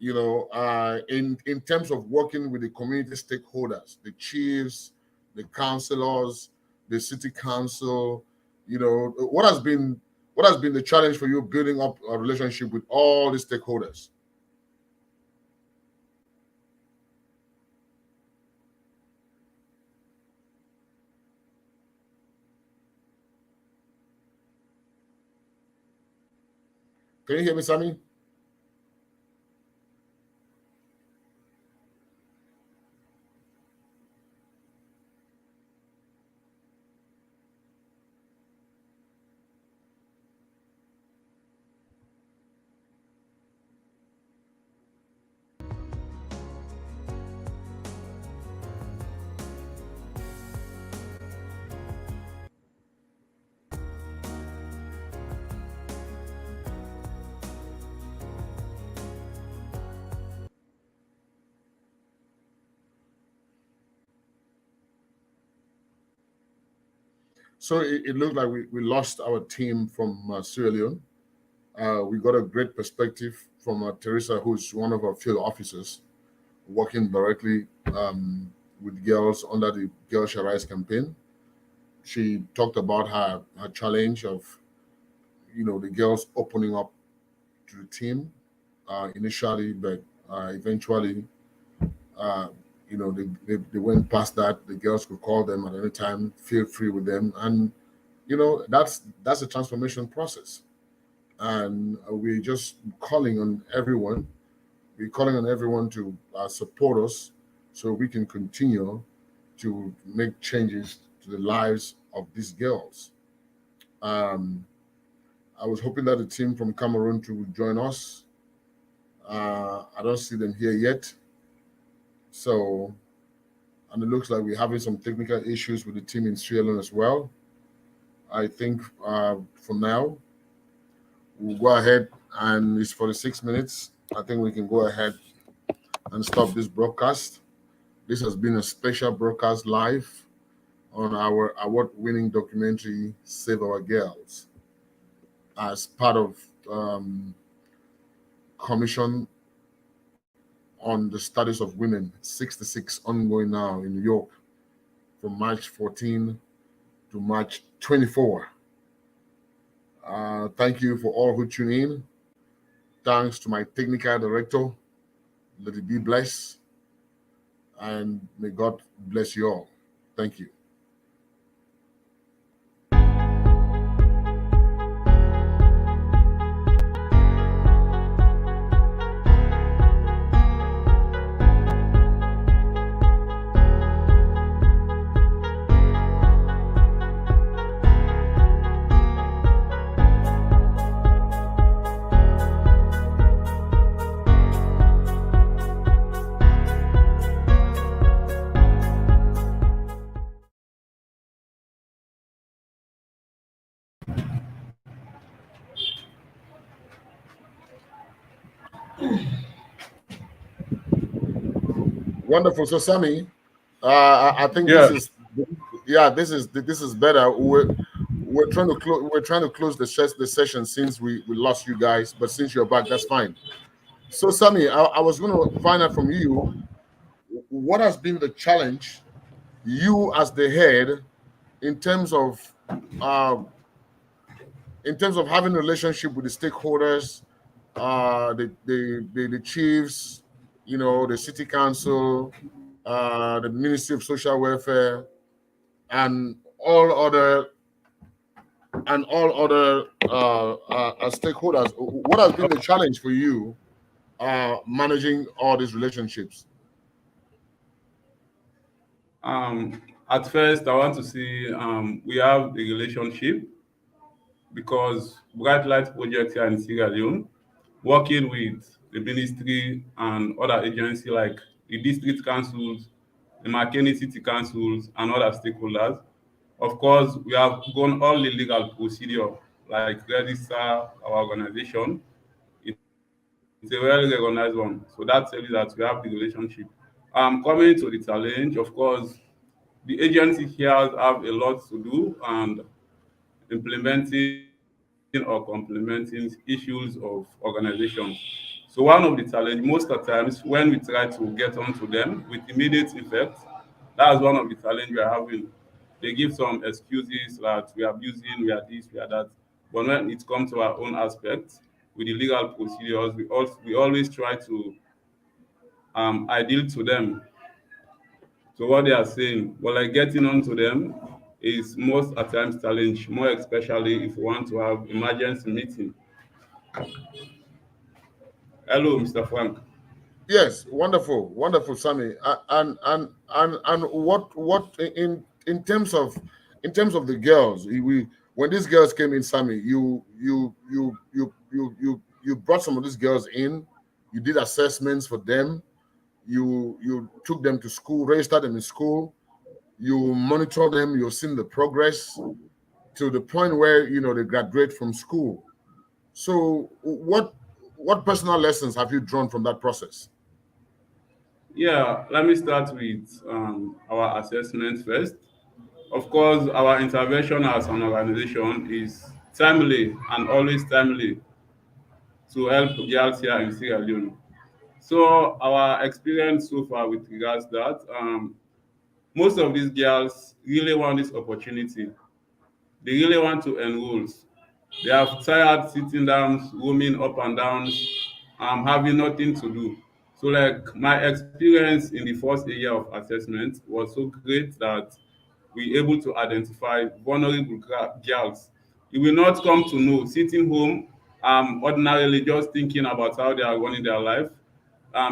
in terms of working with the community stakeholders, the chiefs, the councillors, the city council, what has been the challenge for you building up a relationship with all the stakeholders? Can you hear me, Sammy? So it looked like we lost our team from Sierra Leone. We got a great perspective from Teresa, who's one of our field officers working directly with girls under the Girl Shall Rise campaign. She talked about her challenge of, the girls opening up to the team initially, but eventually, they went past that. The girls could call them at any time, feel free with them, and that's a transformation process. And we're just calling on everyone. We're calling on everyone to support us so we can continue to make changes to the lives of these girls. Um, I was hoping that the team from Cameroon to join us. I don't see them here yet. So, and it looks like we're having some technical issues with the team in Sierra Leone as well. I think for now, we'll go ahead, and it's for the 6 minutes. I think we can go ahead and stop this broadcast. This has been a special broadcast live on our award-winning documentary, Save Our Girls, as part of Commission on the Status of Women, 66, ongoing now in New York from March 14 to March 24. Thank you for all who tune in. Thanks to my technical director. Let it be blessed. And may God bless you all. Thank you. Wonderful. So, Sammy, I think Yeah. this is better. We're trying to close. We're trying to close the session since we lost you guys, but since you're back, that's fine. So, Sammy, I was going to find out from you what has been the challenge, you as the head, in terms of having a relationship with the stakeholders, the chiefs, the city council, the Ministry of Social Welfare, and all other stakeholders. What has been the challenge for you managing all these relationships? At first, I want to say we have a relationship because Bright Light Project here in Sierra Leone, working with the ministry and other agencies like the district councils, the McKinney city councils, and other stakeholders. Of course, we have gone all the legal procedure, like register our organization. It's a well recognized one. So that tells you that we have the relationship. Coming to the challenge, of course, the agency here have a lot to do and implementing or complementing issues of organizations. So one of the challenge most of the times when we try to get onto them with immediate effect, that's one of the challenge we are having. They give some excuses that we are abusing, we are this, we are that. But when it comes to our own aspect, with the legal procedures, we always try to ideal to them. So what they are saying, well, like getting onto them is most at times challenge, more especially if you want to have emergency meeting. Hello, Mr. Frank. Yes, wonderful, Sammy. And what in terms of the girls, when these girls came in, Sammy, you brought some of these girls in. You did assessments for them. You took them to school, registered them in school. You monitor them. You've seen the progress to the point where they graduate from school. So what personal lessons have you drawn from that process? Yeah, let me start with our assessment first. Of course, our intervention as an organization is timely and always timely to help girls here in Sierra Leone. So our experience so far with regards that most of these girls really want this opportunity. They really want to enroll. They have tired sitting down, roaming up and down, having nothing to do. So like my experience in the first area of assessment was so great that we able to identify vulnerable girls. You will not come to know sitting home, ordinarily just thinking about how they are running their life.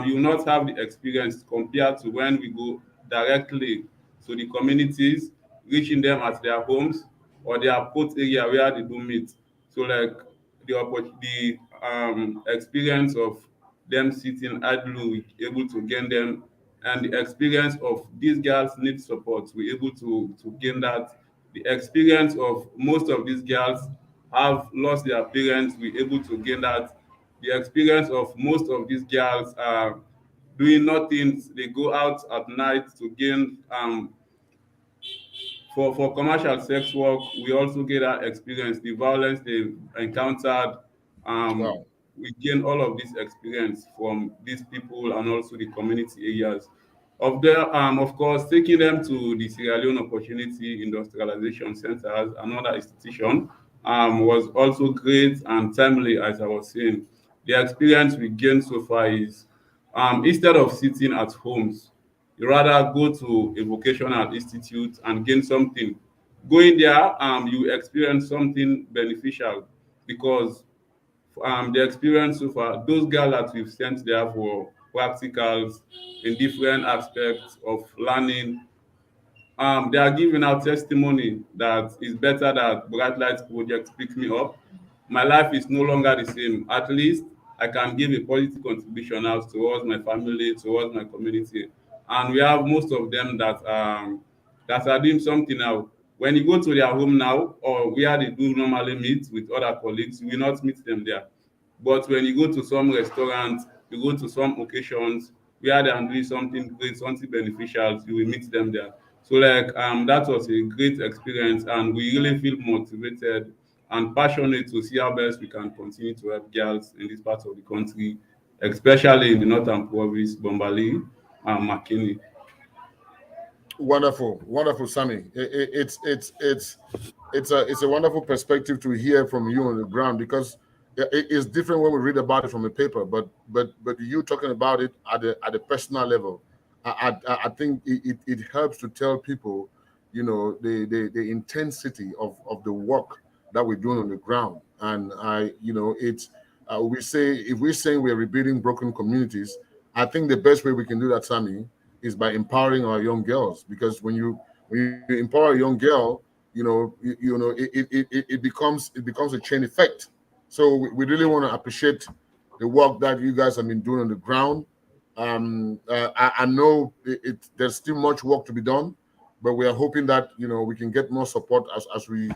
You will not have the experience compared to when we go directly to the communities, reaching them at their homes or their port area where they do meet. So like the experience of them sitting idly, we able to gain them, and the experience of these girls need support, we able to gain that. The experience of most of these girls have lost their parents, we able to gain that. The experience of most of these girls are doing nothing. They go out at night to gain for commercial sex work. We also get that experience, the violence they encountered. Wow. We gain all of this experience from these people and also the community areas. Of course, taking them to the Sierra Leone Opportunity Industrialization Center, another institution, was also great and timely, as I was saying. The experience we gained so far is instead of sitting at homes, you rather go to a vocational institute and gain something. Going there, you experience something beneficial because the experience so far, those girls that we've sent there for practicals in different aspects of learning, they are giving out testimony that it's better that Bright Lights Project pick me up. My life is no longer the same. At least I can give a positive contribution now towards my family, towards my community. And we have most of them that are doing something now. When you go to their home now, or where they do normally meet with other colleagues, you will not meet them there. But when you go to some restaurants, you go to some occasions where they are doing something great, something beneficial, you will meet them there. So like that was a great experience, and we really feel motivated and passionate to see how best we can continue to help girls in this part of the country, especially in the northern province, Bombali and Makini. Wonderful, wonderful, Sammy. It's a wonderful perspective to hear from you on the ground, because it's different when we read about it from a paper, but you talking about it at the personal level, I think it helps to tell people, the intensity of the work that we're doing on the ground. And it's we say, if we're saying we're rebuilding broken communities, I think the best way we can do that, Sammy, is by empowering our young girls. Because when you empower a young girl, it becomes a chain effect. So we really want to appreciate the work that you guys have been doing on the ground. I know there's still much work to be done, but we are hoping that we can get more support as we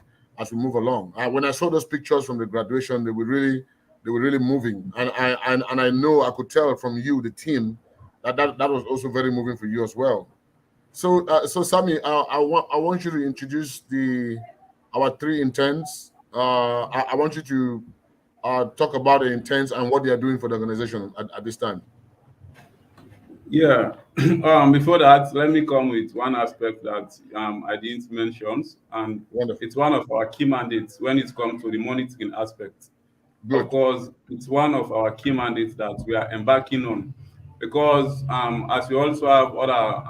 move along. When I saw those pictures from the graduation, they were really moving, and I know I could tell from you, the team, that was also very moving for you as well. So Sammy, I want you to introduce our three interns. I want you to talk about the interns and what they are doing for the organization at this time. Yeah. Before that, let me come with one aspect that I didn't mention, and Wonderful. it's one of our key mandates when it comes to the monitoring aspect. Good. Of course, it's one of our key mandates that we are embarking on, because as we also have other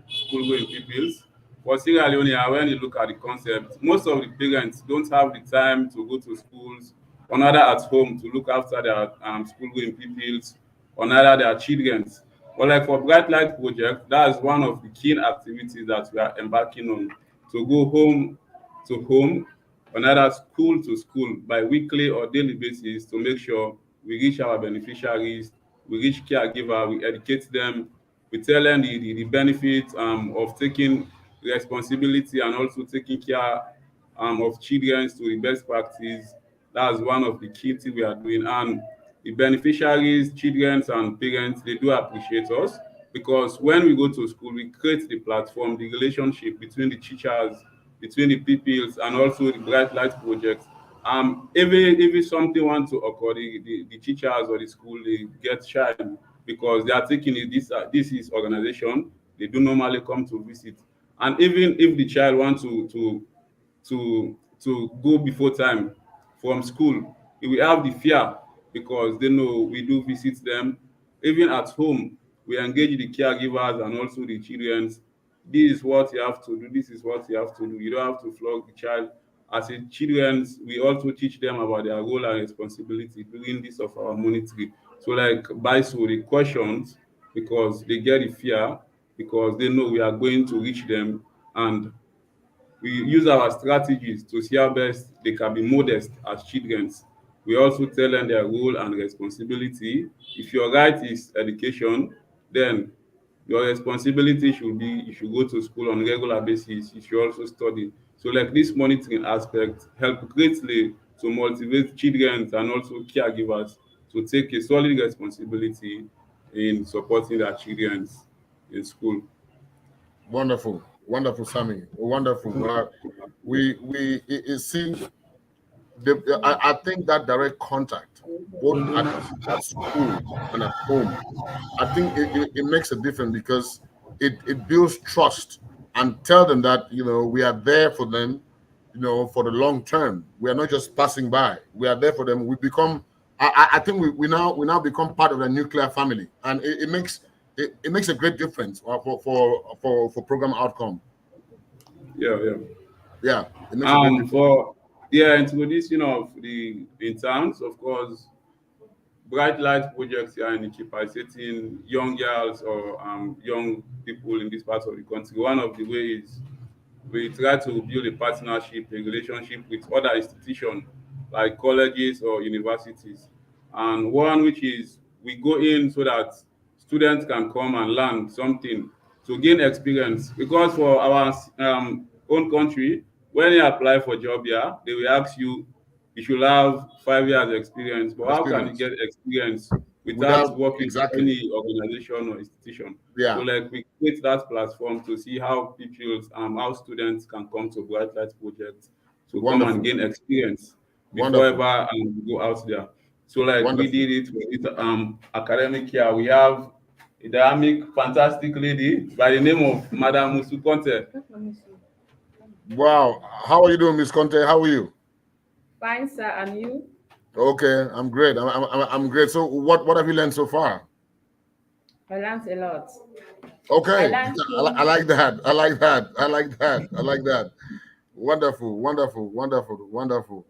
school-going pupils, for Sierra Leone, when you look at the concept, most of the parents don't have the time to go to schools, or neither at home to look after their school-going pupils, or neither their children. But like for Bright Light Project, that's one of the key activities that we are embarking on, to go home to home, or either school to school by weekly or daily basis, to make sure we reach our beneficiaries, we reach caregiver, we educate them, we tell them the benefits of taking responsibility and also taking care of children to the best practice. That's one of the key things we are doing. And the beneficiaries, children and parents, they do appreciate us, because when we go to school, we create the platform, the relationship between the teachers between the pupils and also the Bright Light project. If something wants to occur, the teachers or the school, they get shy because they are taking it. This is organization. They do normally come to visit, and even if the child wants to go before time from school, he will have the fear because they know we do visit them. Even at home, we engage the caregivers and also the children. This is what you have to do. This is what you have to do. You don't have to flog the child. As a children, we also teach them about their role and responsibility during this of our monitoring. So like by so the questions, because they get the fear, because they know we are going to reach them, and we use our strategies to see how best they can be modest as children. We also tell them their role and responsibility. If your right is education, then your responsibility should be you should go to school on a regular basis. You should also study. So like this monitoring aspect help greatly to motivate children and also caregivers to take a solid responsibility in supporting their children in school. Wonderful, wonderful, Sammy. Wonderful. See, I think that direct contact, both at school and at home, I think it makes a difference because it builds trust and tell them that we are there for them, for the long term. We are not just passing by. We are there for them. We become. I think we now become part of the nuclear family, and it makes a great difference for program outcome. Yeah. Yeah, it makes a great difference. For introduction of the interns, of course, bright light projects are in capacitating young girls or young people in this part of the country. One of the ways we try to build a partnership, a relationship with other institutions like colleges or universities. And one which is we go in so that students can come and learn something to gain experience. Because for our own country, when you apply for job here, they will ask you you should have 5 years experience. But how can you get experience without working for any organization or institution? Yeah. So like we create that platform to see how people, how students can come to Bright Light Project to come and gain experience before ever go out there. So like we did it with academic year. We have a dynamic, fantastic lady by the name of Madam Musu Conte. Wow. How are you doing, Miss Conte? How are you? Fine, sir. And you? Okay, I'm great. I'm great. So what have you learned so far? I learned a lot. Okay, I like that. I like that. I like that. I like that. Wonderful, wonderful, wonderful, wonderful.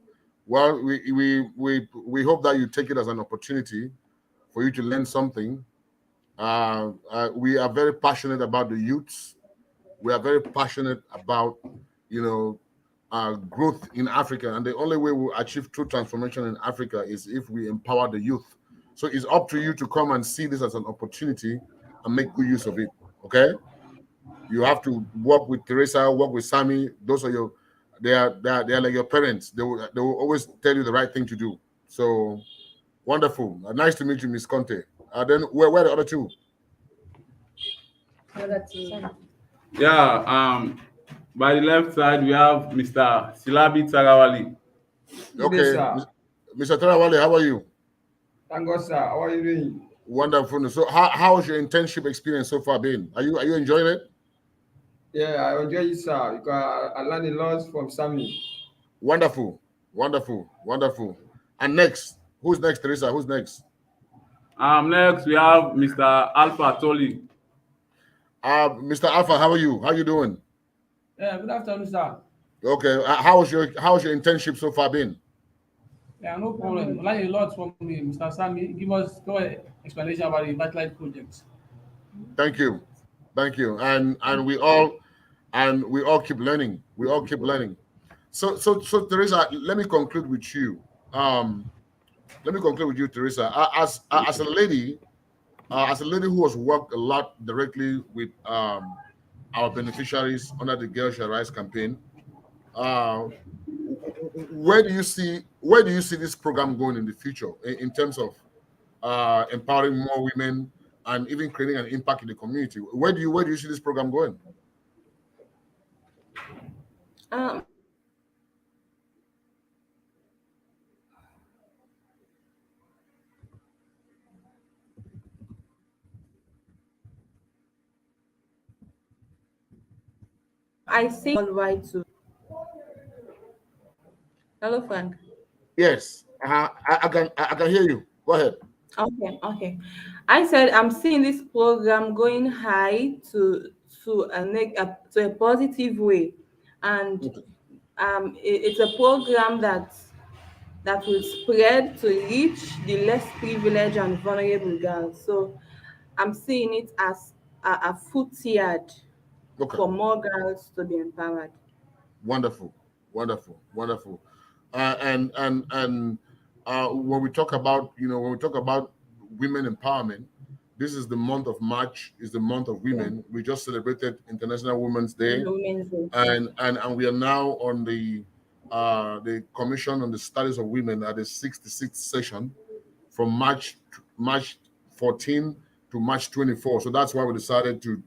Well, we hope that you take it as an opportunity for you to learn something. We are very passionate about the youths. We are very passionate about growth in Africa, and the only way we achieve true transformation in Africa is if we empower the youth. So it's up to you to come and see this as an opportunity and make good use of it. Okay, you have to work with Teresa, work with Sammy. Those are they are like your parents. They will always tell you the right thing to do. So wonderful. Nice to meet you, Miss Conte. Then where are the other two? Yeah, by the left side we have Mr. Silabi Tarawali. Okay, Mr. Tarawali, how are you? Thank God, sir. How are you doing? Wonderful. So how has your internship experience so far been? Are you enjoying it? Yeah, I enjoy it, sir, because I learned a lot from Sammy. Wonderful, wonderful, wonderful. And next, who's next, Teresa? Who's next? Next we have Mr. Alpha Toli. Mr. Alpha, how are you? How are you doing? Yeah, good afternoon, sir. Okay. How's your internship so far been? Yeah, no problem. I learned a lot from Mr. Sammy. Give us an explanation about the Batlight project. Thank you. And we all keep learning. We all keep learning. So Teresa, let me conclude with you. Teresa. As a lady who has worked a lot directly with our beneficiaries under the Girl Shall Rise campaign, where do you see this program going in the future in terms of empowering more women and even creating an impact in the community? Where do you see this program going? Um, I think all right too. Hello, Frank. Yes, I can hear you. Go ahead. Okay. I said I'm seeing this program going high to a positive way, and it's a program that will spread to reach the less privileged and vulnerable girls. So I'm seeing it as a footyard Okay. for more girls to be empowered. Wonderful, wonderful. And when we talk about, women empowerment, this is the month of March, is the month of Yeah. women. We just celebrated International Women's Day, Women's Day. and we are now on the Commission on the Studies of Women at the 66th session from March 14 to March 24. So that's why we decided to,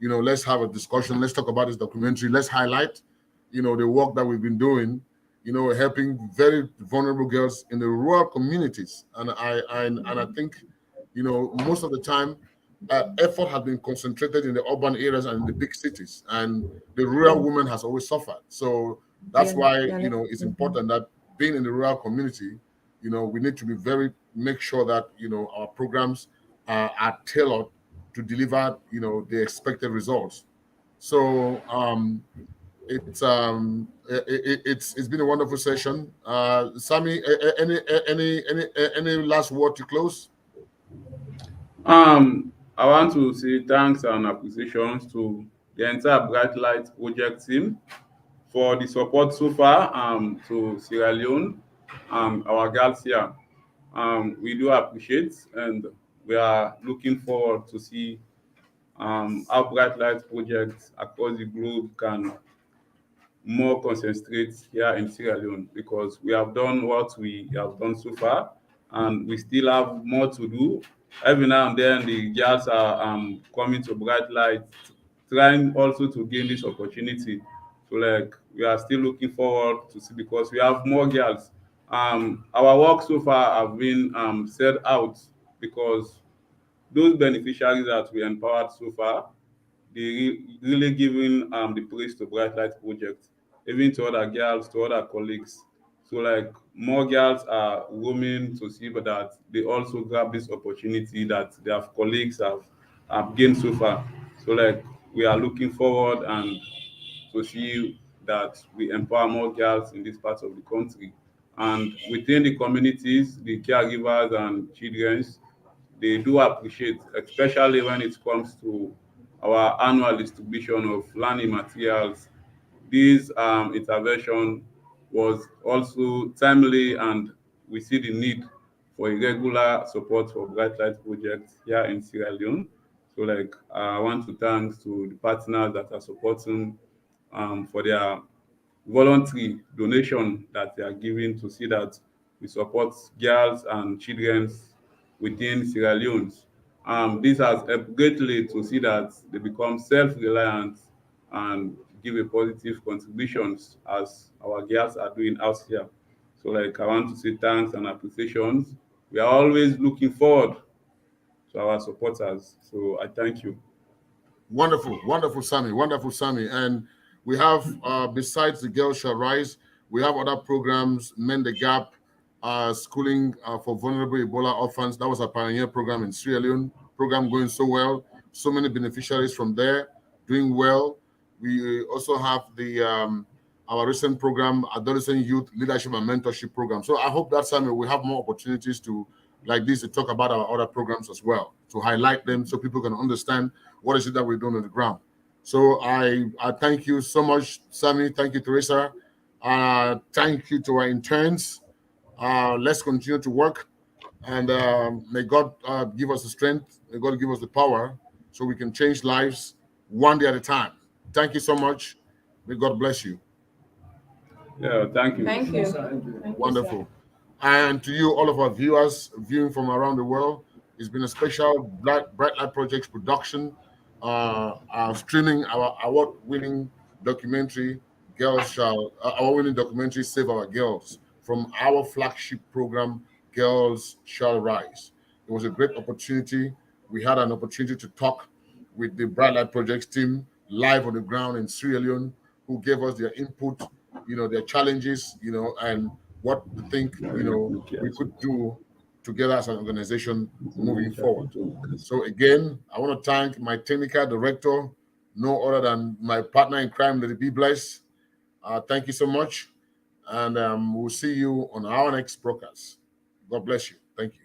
let's have a discussion. Let's talk about this documentary. Let's highlight, the work that we've been doing, helping very vulnerable girls in the rural communities. And I think, most of the time, effort has been concentrated in the urban areas and in the big cities, and the rural woman has always suffered. So that's why, it's important that being in the rural community, we need to be make sure that, our programs are tailored to deliver, the expected results. So it's been a wonderful session. Sammy, any last word to close? I want to say thanks and appreciations to the entire Bright Light project team for the support so far to Sierra Leone, our girls here. We do appreciate, and we are looking forward to see how Bright Light projects across the globe can more concentrate here in Sierra Leone, because we have done what we have done so far and we still have more to do. Every now and then the girls are coming to Bright Light, trying also to gain this opportunity. So like we are still looking forward to see, because we have more girls. Our work so far have been set out, because those beneficiaries that we empowered so far, they really giving the praise to Bright Light Project, even to other girls, to other colleagues. So like more girls are roaming to see but that they also grab this opportunity that their colleagues have gained so far. So like we are looking forward and to see that we empower more girls in this part of the country. And within the communities, the caregivers and children, they do appreciate, especially when it comes to our annual distribution of learning materials. This intervention was also timely, and we see the need for a regular support for Bright Light projects here in Sierra Leone. So like I want to thank to the partners that are supporting for their voluntary donation that they are giving to see that we support girls and children within Sierra Leone. This has helped greatly to see that they become self-reliant and give a positive contributions as our girls are doing out here. So like I want to say thanks and appreciations. We are always looking forward to our supporters. So I thank you. Wonderful, Sammy. Wonderful, Sammy. And we have, besides the Girls Shall Rise, we have other programs, Mend the Gap, schooling for vulnerable Ebola orphans. That was a pioneer program in Sierra Leone. Program going so well. So many beneficiaries from there doing well. We also have our recent program, Adolescent Youth Leadership and Mentorship Program. So I hope that, Sammy, we have more opportunities to, like this, to talk about our other programs as well, to highlight them so people can understand what is it that we're doing on the ground. So I thank you so much, Sammy. Thank you, Teresa. Thank you to our interns. Let's continue to work, and may God give us the strength. May God give us the power so we can change lives one day at a time. Thank you so much. May God bless you. Yeah, thank you. Thank you. Thank you. Wonderful. And to you, all of our viewers viewing from around the world, it's been a special Bright Light Projects production, streaming our award-winning documentary, our winning documentary, Save Our Girls, from our flagship program, Girls Shall Rise. It was a great opportunity. We had an opportunity to talk with the Bright Light Projects team live on the ground in Sierra Leone, who gave us their input, their challenges, and what they think, we could do together as an organization moving forward. So again, I want to thank my technical director, no other than my partner in crime, let it be blessed. Thank you so much. And we'll see you on our next broadcast. God bless you. Thank you.